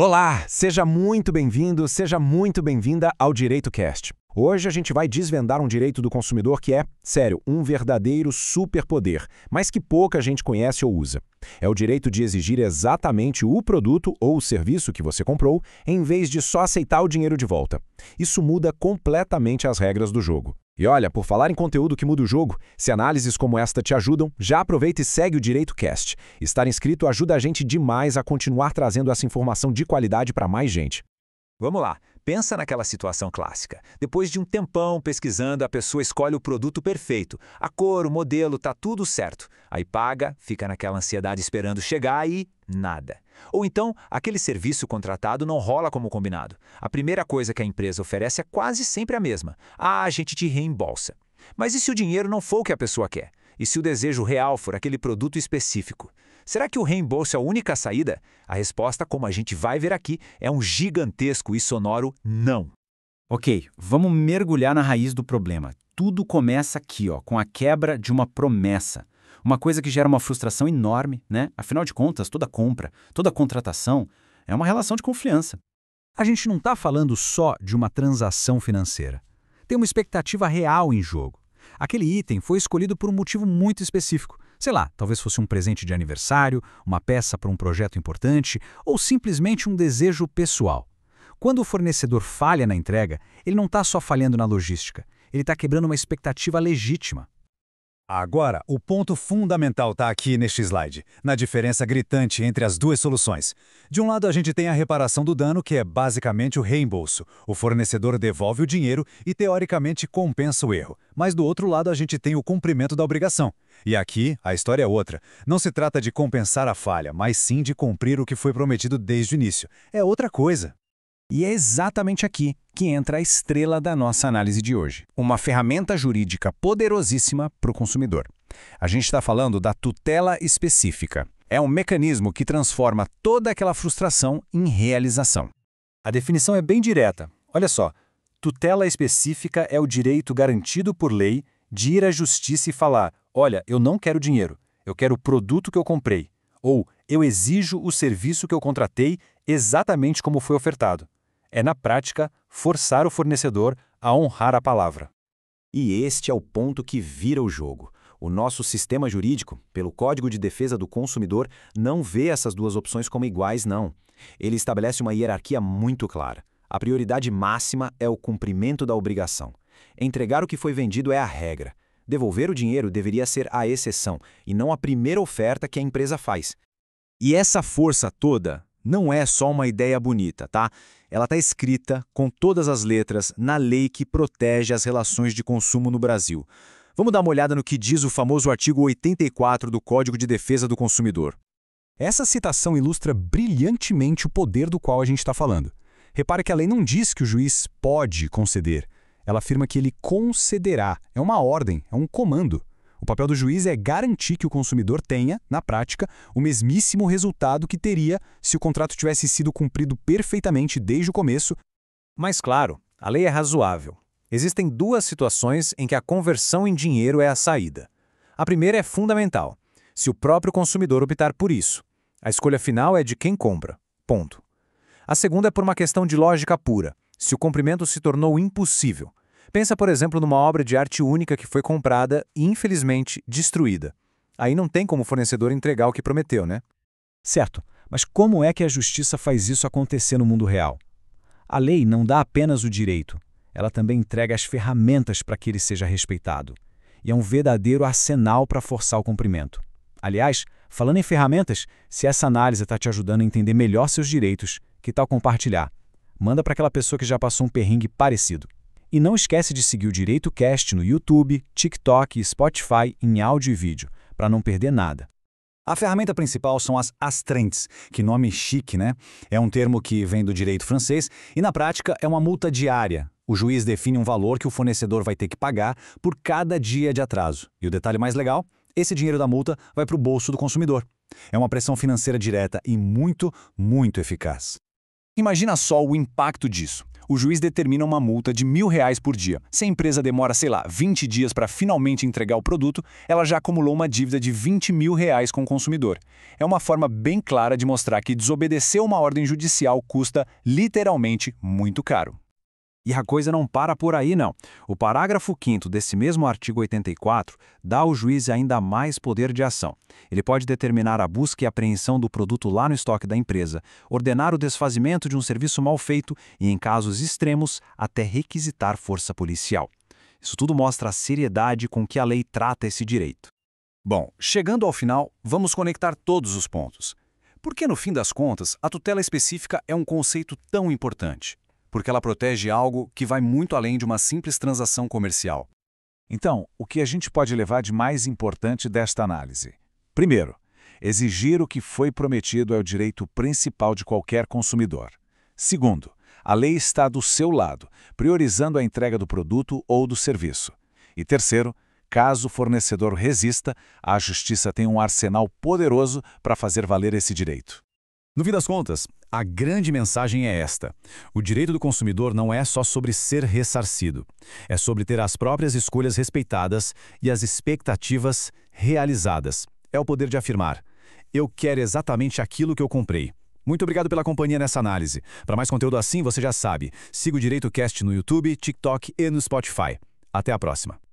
Olá, seja muito bem-vindo, seja muito bem-vinda ao Direito Cast. Hoje a gente vai desvendar um direito do consumidor que é, sério, um verdadeiro superpoder, mas que pouca gente conhece ou usa. É o direito de exigir exatamente o produto ou o serviço que você comprou, em vez de só aceitar o dinheiro de volta. Isso muda completamente as regras do jogo. E olha, por falar em conteúdo que muda o jogo, se análises como esta te ajudam, já aproveita e segue o Direito Cast. Estar inscrito ajuda a gente demais a continuar trazendo essa informação de qualidade para mais gente. Vamos lá, pensa naquela situação clássica. Depois de um tempão pesquisando, a pessoa escolhe o produto perfeito. A cor, o modelo, tá tudo certo. Aí paga, fica naquela ansiedade esperando chegar e nada. Ou então, aquele serviço contratado não rola como combinado. A primeira coisa que a empresa oferece é quase sempre a mesma. Ah, a gente te reembolsa. Mas e se o dinheiro não for o que a pessoa quer? E se o desejo real for aquele produto específico? Será que o reembolso é a única saída? A resposta, como a gente vai ver aqui, é um gigantesco e sonoro não. Ok, vamos mergulhar na raiz do problema. Tudo começa aqui, com a quebra de uma promessa. Uma coisa que gera uma frustração enorme, né? Afinal de contas, toda compra, toda contratação é uma relação de confiança. A gente não está falando só de uma transação financeira. Tem uma expectativa real em jogo. Aquele item foi escolhido por um motivo muito específico. Sei lá, talvez fosse um presente de aniversário, uma peça para um projeto importante ou simplesmente um desejo pessoal. Quando o fornecedor falha na entrega, ele não está só falhando na logística, ele está quebrando uma expectativa legítima. Agora, o ponto fundamental está aqui neste slide, na diferença gritante entre as duas soluções. De um lado, a gente tem a reparação do dano, que é basicamente o reembolso. O fornecedor devolve o dinheiro e, teoricamente, compensa o erro. Mas do outro lado, a gente tem o cumprimento da obrigação. E aqui, a história é outra. Não se trata de compensar a falha, mas sim de cumprir o que foi prometido desde o início. É outra coisa. E é exatamente aqui que entra a estrela da nossa análise de hoje. Uma ferramenta jurídica poderosíssima para o consumidor. A gente está falando da tutela específica. É um mecanismo que transforma toda aquela frustração em realização. A definição é bem direta. Olha só, tutela específica é o direito garantido por lei de ir à justiça e falar: olha, eu não quero dinheiro, eu quero o produto que eu comprei. Ou eu exijo o serviço que eu contratei exatamente como foi ofertado. É, na prática, forçar o fornecedor a honrar a palavra. E este é o ponto que vira o jogo. O nosso sistema jurídico, pelo Código de Defesa do Consumidor, não vê essas duas opções como iguais, não. Ele estabelece uma hierarquia muito clara. A prioridade máxima é o cumprimento da obrigação. Entregar o que foi vendido é a regra. Devolver o dinheiro deveria ser a exceção, e não a primeira oferta que a empresa faz. E essa força toda não é só uma ideia bonita, tá? Ela está escrita com todas as letras na lei que protege as relações de consumo no Brasil. Vamos dar uma olhada no que diz o famoso artigo 84 do Código de Defesa do Consumidor. Essa citação ilustra brilhantemente o poder do qual a gente está falando. Repare que a lei não diz que o juiz pode conceder. Ela afirma que ele concederá. É uma ordem, é um comando. O papel do juiz é garantir que o consumidor tenha, na prática, o mesmíssimo resultado que teria se o contrato tivesse sido cumprido perfeitamente desde o começo. Mas claro, a lei é razoável. Existem duas situações em que a conversão em dinheiro é a saída. A primeira é fundamental, se o próprio consumidor optar por isso. A escolha final é de quem compra. Ponto. A segunda é por uma questão de lógica pura, se o cumprimento se tornou impossível. Pensa, por exemplo, numa obra de arte única que foi comprada e, infelizmente, destruída. Aí não tem como o fornecedor entregar o que prometeu, né? Certo, mas como é que a justiça faz isso acontecer no mundo real? A lei não dá apenas o direito, ela também entrega as ferramentas para que ele seja respeitado. E é um verdadeiro arsenal para forçar o cumprimento. Aliás, falando em ferramentas, se essa análise está te ajudando a entender melhor seus direitos, que tal compartilhar? Manda para aquela pessoa que já passou um perrengue parecido. E não esquece de seguir o Direito Cast no YouTube, TikTok e Spotify em áudio e vídeo, para não perder nada. A ferramenta principal são as astreintes, que nome chique, né? É um termo que vem do direito francês e, na prática, é uma multa diária. O juiz define um valor que o fornecedor vai ter que pagar por cada dia de atraso. E o detalhe mais legal, esse dinheiro da multa vai para o bolso do consumidor. É uma pressão financeira direta e muito, muito eficaz. Imagina só o impacto disso. o juiz determina uma multa de R$ 1.000 por dia. Se a empresa demora, sei lá, 20 dias para finalmente entregar o produto, ela já acumulou uma dívida de R$ 20 mil com o consumidor. É uma forma bem clara de mostrar que desobedecer uma ordem judicial custa, literalmente, muito caro. E a coisa não para por aí, não. O parágrafo 5º desse mesmo artigo 84 dá ao juiz ainda mais poder de ação. Ele pode determinar a busca e apreensão do produto lá no estoque da empresa, ordenar o desfazimento de um serviço mal feito e, em casos extremos, até requisitar força policial. Isso tudo mostra a seriedade com que a lei trata esse direito. Bom, chegando ao final, vamos conectar todos os pontos. Por que, no fim das contas, a tutela específica é um conceito tão importante? Porque ela protege algo que vai muito além de uma simples transação comercial. Então, o que a gente pode levar de mais importante desta análise? Primeiro, exigir o que foi prometido é o direito principal de qualquer consumidor. Segundo, a lei está do seu lado, priorizando a entrega do produto ou do serviço. E terceiro, caso o fornecedor resista, a justiça tem um arsenal poderoso para fazer valer esse direito. No fim das contas, a grande mensagem é esta. O direito do consumidor não é só sobre ser ressarcido. É sobre ter as próprias escolhas respeitadas e as expectativas realizadas. É o poder de afirmar: eu quero exatamente aquilo que eu comprei. Muito obrigado pela companhia nessa análise. Para mais conteúdo assim, você já sabe. Siga o DireitoCast no YouTube, TikTok e no Spotify. Até a próxima.